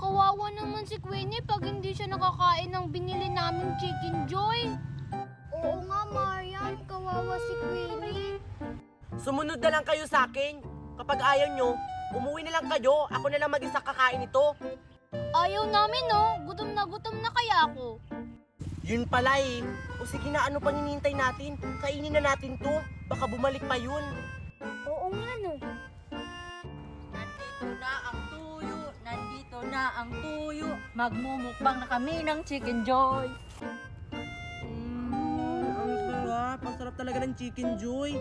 Kawawa naman si Queenie pag hindi siya nakakain ng binili naming Chicken Joy. Oo nga, Marian. Kawawa si Queenie. Sumunod na lang kayo sa akin. Kapag ayaw nyo, umuwi na lang kayo. Ako na lang mag-isa kakain ito. Ayaw namin, no? Gutom na kaya ako. Yun pala eh. O sige na, ano pang hinihintay natin? Kainin na natin to. Baka bumalik pa yun. Oo nga, no? Nandito na ang tuyo, nandito na ang tuyo. Magmumukbang na kami ng Chicken Joy. Ang sarap. Ang sarap talaga ng Chicken Joy.